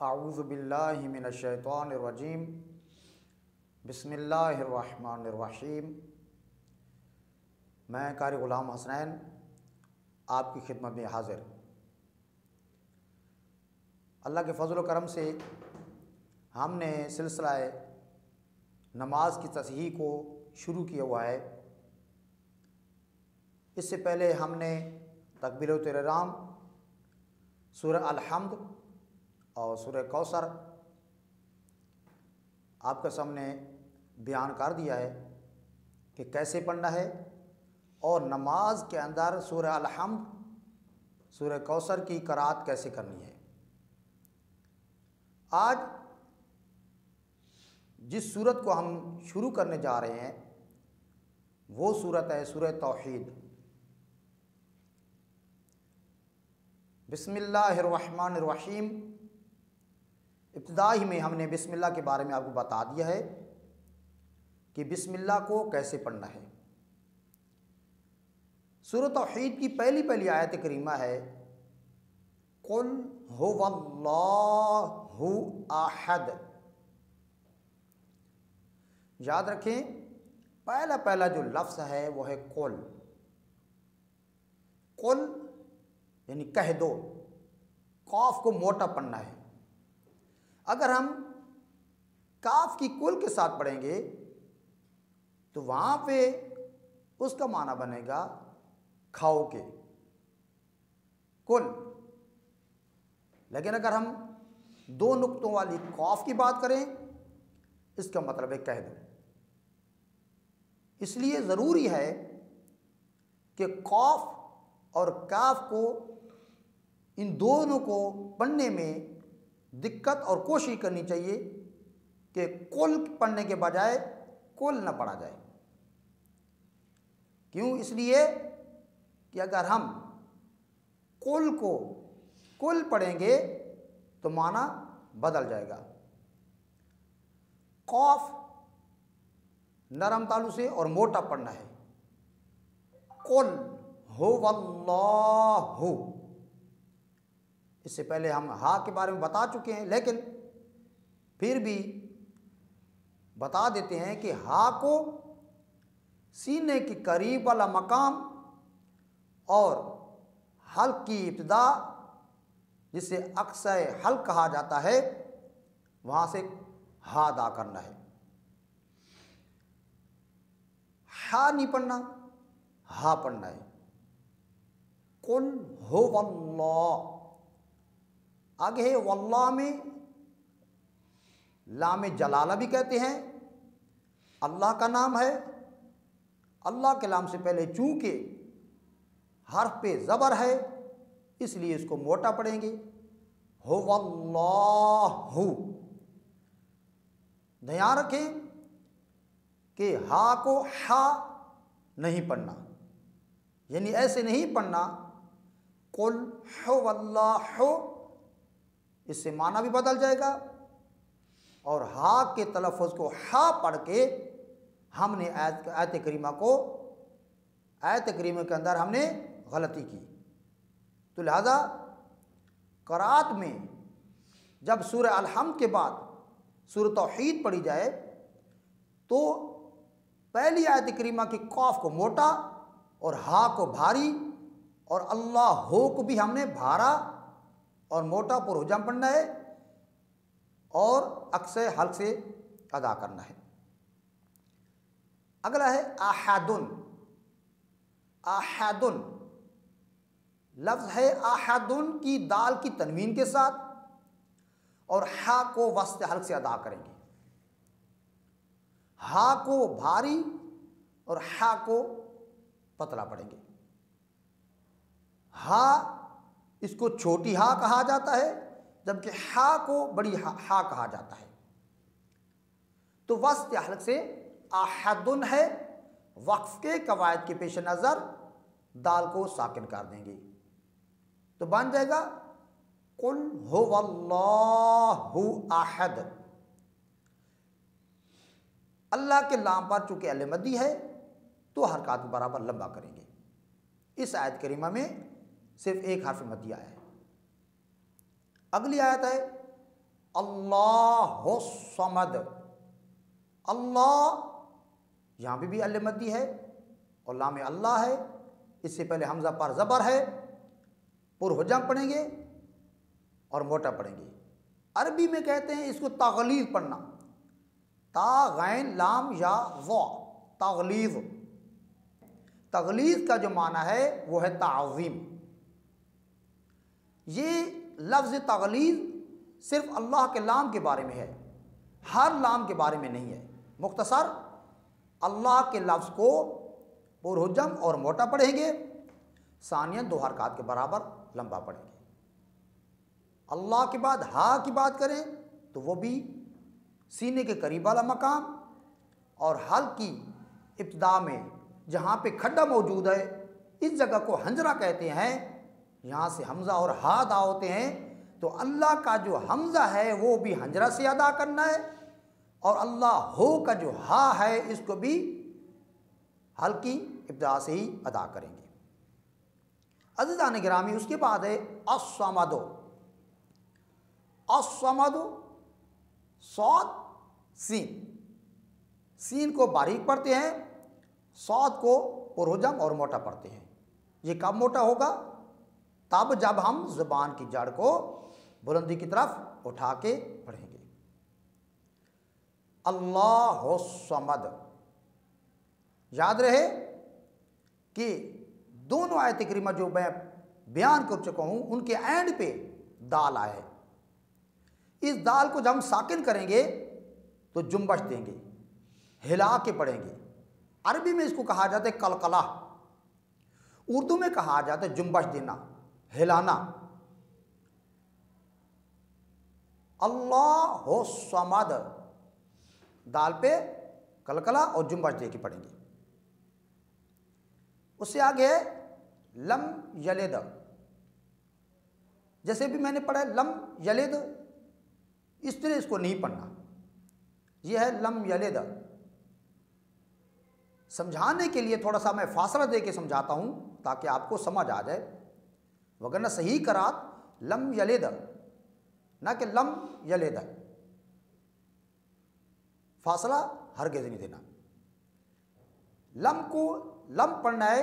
अऊज़ु बिल्लाहि मिनश्शैतानिर्रजीम बिस्मिल्लाहिर्रहमानिर्रहीम। मैं कारी ग़ुलाम हसनैन आपकी खिदमत में हाज़िर। अल्लाह के फ़ज़ल व करम से हमने सिलसिला नमाज की तस्हीह को शुरू किया हुआ है। इससे पहले हमने तकबीरत तहरीम, सूरह अल-हम्द और सूरह कौसर आपके सामने बयान कर दिया है कि कैसे पढ़ना है, और नमाज के अंदर सूरह अल-हम्द, सूरह कौसर की क़राअत कैसे करनी है। आज जिस सूरत को हम शुरू करने जा रहे हैं वो सूरत है सूरह तौहीद। बिस्मिल्लाहिर्रहमानिर्रहीम। इब्तिदाई में हमने बिस्मिल्लाह के बारे में आपको बता दिया है कि बिस्मिल्लाह को कैसे पढ़ना है। सूरह तौहीद की पहली आयत करीमा है कुल हुवल्लाहु अहद। याद रखें, पहला जो लफ्ज़ है वो है कुल। कुल यानी कह दो, कौफ को मोटा पढ़ना है। अगर हम काफ की कुल के साथ पढ़ेंगे तो वहाँ पे उसका माना बनेगा खाओ के, कुल। लेकिन अगर हम दो नुक्तों वाली कौफ की बात करें, इसका मतलब है कह दो। इसलिए ज़रूरी है कि कौफ और काफ को, इन दोनों को पढ़ने में दिक्कत और कोशिश करनी चाहिए कि कुल पढ़ने के बजाय कुल न पढ़ा जाए। क्यों? इसलिए कि अगर हम कुल को कुल पढ़ेंगे तो माना बदल जाएगा। कौफ नरम तालु से और मोटा पढ़ना है। कुल हुवल्लाहु। इससे पहले हम हा के बारे में बता चुके हैं, लेकिन फिर भी बता देते हैं कि हा को सीने के करीब वाला मकाम और हल्क की इब्तिदा, जिसे अक्सर हल्क कहा जाता है, वहाँ से हा अदा करना है। हा नहीं पढ़ना, हा पढ़ना है। कुल हुवल्लाह। आगे है वल्लाह में लाम जलाला भी कहते हैं, अल्लाह का नाम है। अल्लाह के नाम से पहले चूंकि हर्फ पे ज़बर है इसलिए इसको मोटा पढ़ेंगे, हुवल्लाहु। ध्यान रखें कि हा को हा नहीं पढ़ना, यानी ऐसे नहीं पढ़ना कुल हुवल्लाहु, इससे माना भी बदल जाएगा। और हा के तलफ़ुज़ को हा पढ़ के हमने आयत करीमा को, आयत करीमा के अंदर हमने गलती की। तो लिहाजा क़राअत में जब सूरह अल-हम्द के बाद सूरह तौहीद पढ़ी जाए तो पहली आयत करीमा की कौफ को मोटा और हा को भारी और अल्लाह हो को भी हमने भारा और मोटा पुरहुजम पढ़ना है और अक्सर हल्क से अदा करना है। अगला है अहदुन। अहदुन लफ्ज़ है अहदुन की दाल की तनवीन के साथ, और हा को वस्त हल्क से अदा करेंगे। हा को भारी और हा को पतला पढ़ेंगे। हा, इसको छोटी हा कहा जाता है, जबकि हा को बड़ी हा कहा जाता है। तो वस्त हल्क से अहदुन है। वक्फ के कवायद के पेश नज़र दाल को साकिन कर देंगे तो बन जाएगा कुल हुवल्लाहु अहद। अल्लाह के नाम पर चूंकि अल मद्दी है तो हरकत बराबर लंबा करेंगे। इस आयत करीमा में सिर्फ एक हर्फ मद्दी आया है। अगली आयत है अल्लाहु समद। अल्लाह, यहाँ पे भी अल्ले मद्दी है और लाम अल्लाह है। इससे पहले हमजा पर ज़बर है, पुरहुजम पढ़ेंगे और मोटा पढ़ेंगे। अरबी में कहते हैं इसको तगलीज़ पढ़ना, ता गैन लाम या वा, तगलीज़। तगलीज़ का जो माना है वो है ताज़ीम। ये लफ्ज़ तगलीज़ सिर्फ अल्लाह के लाम के बारे में है, हर लाम के बारे में नहीं है। मुख्तसर अल्लाह के लफ्ज़ को पुरहुजम और मोटा पढ़ेंगे, सानियन 2 हरकत के बराबर लंबा पढ़ेंगे। अल्लाह के बाद हा की बात करें तो वो भी सीने के करीब वाला मकाम, और हल की इब्तिदा में जहाँ पे खड्डा मौजूद है इस जगह को हंजरा कहते हैं। यहाँ से हमज़ा और हा अदा होते हैं, तो अल्लाह का जो हमज़ा है वो भी हंजरा से अदा करना है, और अल्लाह हो का जो हा है इसको भी हल्की इब्तिदा से ही अदा करेंगे। अज़ीज़ान गिरामी, उसके बाद है अस्समदो। अस्समदो सौद सीन, सीन को बारीक पढ़ते हैं, सौद को पुरहुजम और मोटा पढ़ते हैं। ये कब मोटा होगा? तब जब हम ज़ुबान की जड़ को बुलंदी की तरफ उठा के पढ़ेंगे। अल्लाहु समद। याद रहे कि दोनों आयत करीमा जो मैं बयान कर चुका हूँ उनके एंड पे दाल आया है। इस दाल को जब हम साकिन करेंगे तो जुम्बश देंगे, हिला के पढ़ेंगे। अरबी में इसको कहा जाता है कलकला, उर्दू में कहा जाता है जुम्बश देना, हिलाना। अल्लाहु समद, दाल पे कलकला और जुम्बश दे के पढ़ेंगे। उससे आगे है लम यलिद। जैसे भी मैंने पढ़ा है लम यलिद, इस तरह इसको नहीं पढ़ना। यह है लम यलिद। समझाने के लिए थोड़ा सा मैं फासला दे के समझाता हूं ताकि आपको समझ आ जाए, वगरना सही करात लम यलिद ना कि लम यलिद। फासला हरगिज़ नहीं देना। लम को लम पढ़ना है,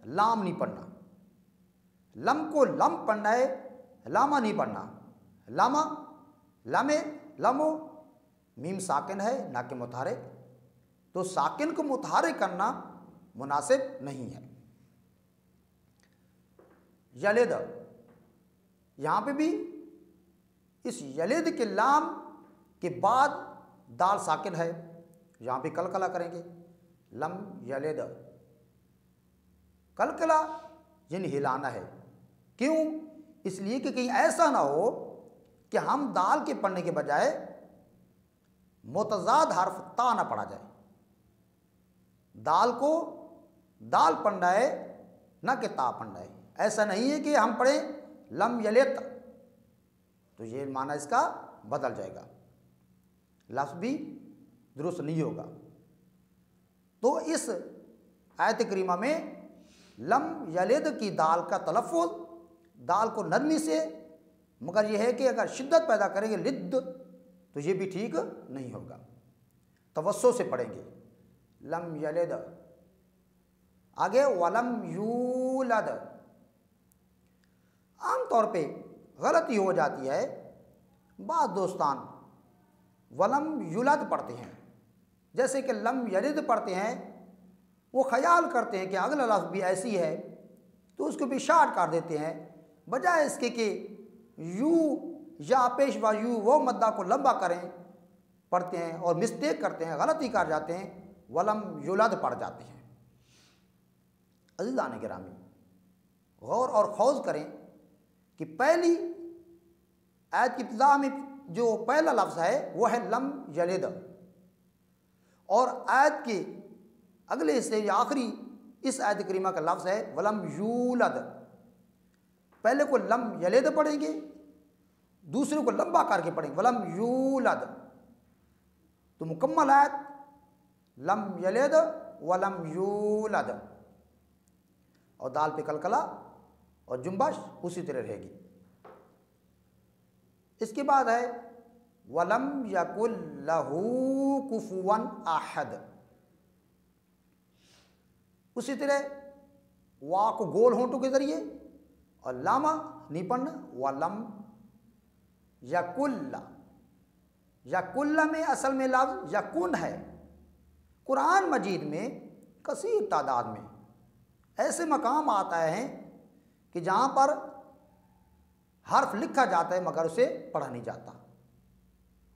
लाम नहीं पढ़ना। लम को लम पढ़ना है, लामा नहीं पढ़ना। लामा, लमे, लमो, मीम साकिन है ना कि मुतहरिक, तो साकिन को मुतहरिक करना मुनासिब नहीं है। यलिद, यहाँ पे भी इस यलिद के लाम के बाद दाल साकिन है, यहाँ पे कलकला करेंगे। लम यलिद, कलकला यानी हिलाना है। क्यों? इसलिए कि कहीं ऐसा ना हो कि हम दाल के पढ़ने के बजाय मुतज़ाद हर्फ ता ना पढ़ा जाए। दाल को दाल पढ़ना है ना कि ता पढ़ना है। ऐसा नहीं है कि हम पढ़ें लम यलित तो ये माना इसका बदल जाएगा, लफ्ज़ भी दुरुस्त नहीं होगा। तो इस आयत करीमा में लम यलिद की दाल का तलफ़्फ़ुज़, दाल को नरमी से, मगर यह है कि अगर शिद्दत पैदा करेंगे लिद्द तो ये भी ठीक नहीं होगा। तवस्सो से पढ़ेंगे लम यलिद। आगे वलम यूलद। आम तौर पे गलती हो जाती है, बाद दोस्तान वलम युलद पढ़ते हैं, जैसे कि लम यलिद पढ़ते हैं। वो ख्याल करते हैं कि अगला लफ्ज़ भी ऐसी है तो उसको भी शार्ट कर देते हैं, बजाय इसके कि यू या पेश व यू वो मद्दा को लंबा करें पढ़ते हैं और मिस्टेक करते हैं, गलती कर जाते हैं, वलम युलद पढ़ जाते हैं। अज़ीज़ान गिरामी, गौर और खौज करें कि पहली आयत की इब्तिदा में जो पहला लफ्ज़ है वो है लम यलिद, और आयत के अगले हिस्से या आखिरी इस आयत करीमा का लफ्ज़ है वलम यूलद। पहले को लम यलिद पढ़ेंगे, दूसरे को लंबा करके पढ़ेंगे वलम यूलद, तो मुकम्मल आयत लम यलिद वलम यूलद, और दाल पे कलकला और जुम्बश उसी तरह रहेगी। इसके बाद है वलम यकुल लहू कुफुवन अहद। उसी तरह वा को गोल होंठों के जरिए और लामा नहीं पढ़ना, वलम यकुल्ला। यकुल्ला में असल में लफ्ज़ यकुन है। कुरान मजीद में कसीर तादाद में ऐसे मकाम आता है कि जहाँ पर हर्फ लिखा जाता है मगर उसे पढ़ा नहीं जाता।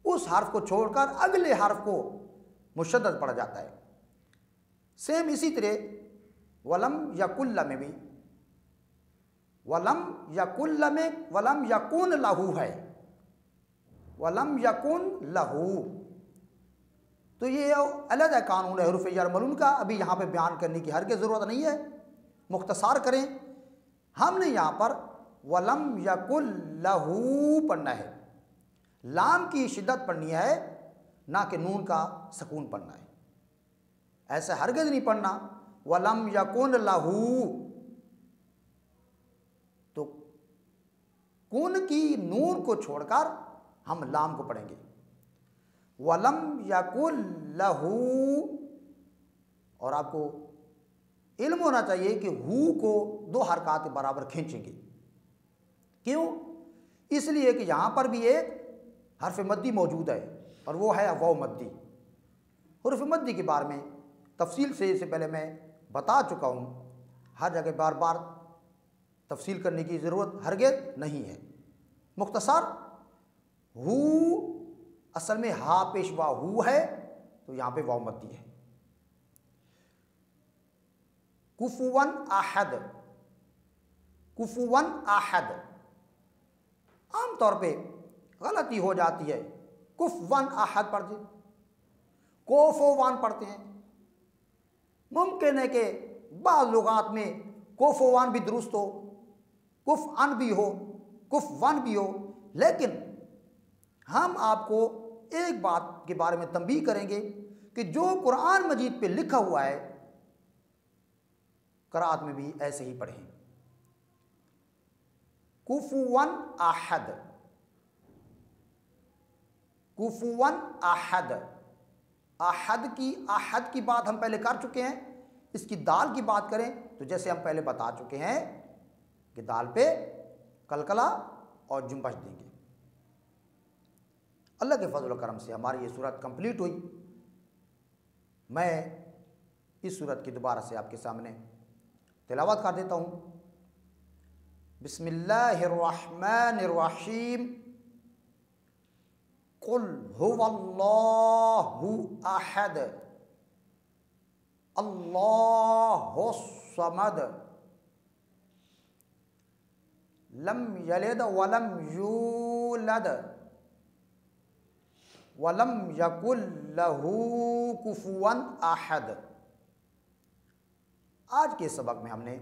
उस हर्फ को छोड़कर अगले हर्फ को मुशद्दद पढ़ा जाता है। सेम इसी तरह वलम यकुल्ला में भी वलम यकुल्ला में वलम यकुन लहू है, वलम यकुन लहू। तो ये अलग है कानून है हरूफ जर मलून का, अभी यहाँ पे बयान करने की हर की ज़रूरत नहीं है, मुख्तसार करें। हमने यहाँ पर वलम यकुल लहू पढ़ना है, लाम की शिद्दत पढ़नी है, ना कि नून का सकून पढ़ना है। ऐसा हरगिज़ नहीं पढ़ना वलम यकुन लहू। तो कुन की नून को छोड़कर हम लाम को पढ़ेंगे, वलम यकुल लहू। और आपको इल्म होना चाहिए कि हू को दो हरकत के बराबर खींचेंगे। क्यों? इसलिए कि यहाँ पर भी एक हर्फ मद्दी मौजूद है और वो है वाव मद्दी। हर्फ मद्दी के बारे में तफसील से इससे पहले मैं बता चुका हूँ, हर जगह बार बार तफसील करने की ज़रूरत हरगिज़ नहीं है। मुख्तसर हू असल में हा पेशवा हू है, तो यहाँ पे वाव मद्दी है। कुफुवन अहद, कुफुवन अहद। आमतौर पे गलती हो जाती है, कुफवन अहद पढ़ते, कोफोवान पढ़ते हैं। मुमकिन है कि बाज़ लुगात में कोफोवान भी दुरुस्त हो, कुफ अन भी हो, कुफ वन भी हो, लेकिन हम आपको एक बात के बारे में तंबीह करेंगे कि जो कुरान मजीद पे लिखा हुआ है क़राअत में भी ऐसे ही पढ़ें। कुफुवन अहद, कुफुवन अहद। अहद की बात हम पहले कर चुके हैं। इसकी दाल की बात करें तो जैसे हम पहले बता चुके हैं कि दाल पे कलकला और जुम्बश देंगे। अल्लाह के फजल करम से हमारी ये सूरत कंप्लीट हुई। मैं इस सूरत की दोबारा से आपके सामने तिलावत कर देता हूँ। बिस्मिल्लाहिर्रहमानिर्रहीम। कुल हुवल्लाहु अहद अल्लाहुस्समद लम यलिद वलम यूलद वलम यकुल लहू कुफुवन अहद। आज के सबक में हमने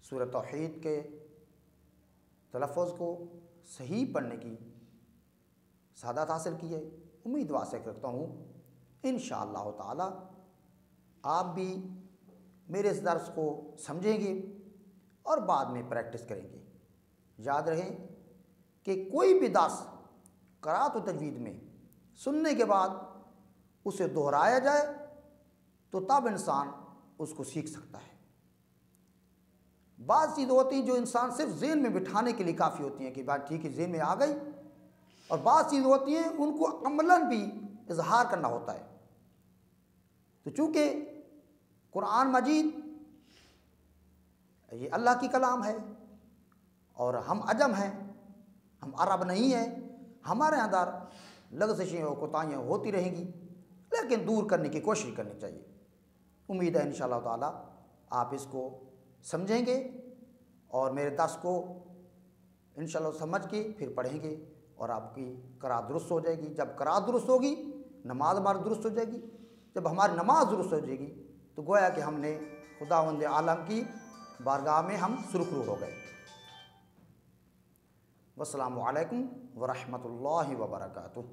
सूरह तौहीद के तलफ़्फ़ुज़ को सही पढ़ने की सादत हासिल की है। उम्मीद वासे करता हूँ इंशाअल्लाह ताला आप भी मेरे इस दर्स को समझेंगे और बाद में प्रैक्टिस करेंगे। याद रहे कि कोई भी दर्स क़राअत व तजवीद में सुनने के बाद उसे दोहराया जाए तो तब इंसान उसको सीख सकता है। बाज़ चीज़ें होती हैं जो इंसान सिर्फ ज़हन में बिठाने के लिए काफ़ी होती हैं कि बात ठीक है ज़हन में आ गई, और बाज़ चीज़ें होती हैं उनको अमलन भी इजहार करना होता है। तो चूँकि कुरान मजीद ये अल्लाह की कलाम है और हम अजम हैं, हम अरब नहीं हैं, हमारे अंदर लग़ज़िशें और कोताहियाँ होती रहेंगी, लेकिन दूर करने की कोशिश करनी चाहिए। उम्मीद है इंशाअल्लाह ताला आप इसको समझेंगे और मेरे दर्स को इंशाअल्लाह समझ के फिर पढ़ेंगे और आपकी क़राअत दुरुस्त हो जाएगी। जब क़राअत दुरुस्त होगी नमाज हमारी दुरुस्त हो जाएगी। जब हमारी नमाज दुरुस्त हो जाएगी तो गोया कि हमने खुदावंद आलम की बारगाह में हम सुरखरू हो गए। वस्सलामु अलैकुम व रहमतुल्लाहि व बरकातुहू।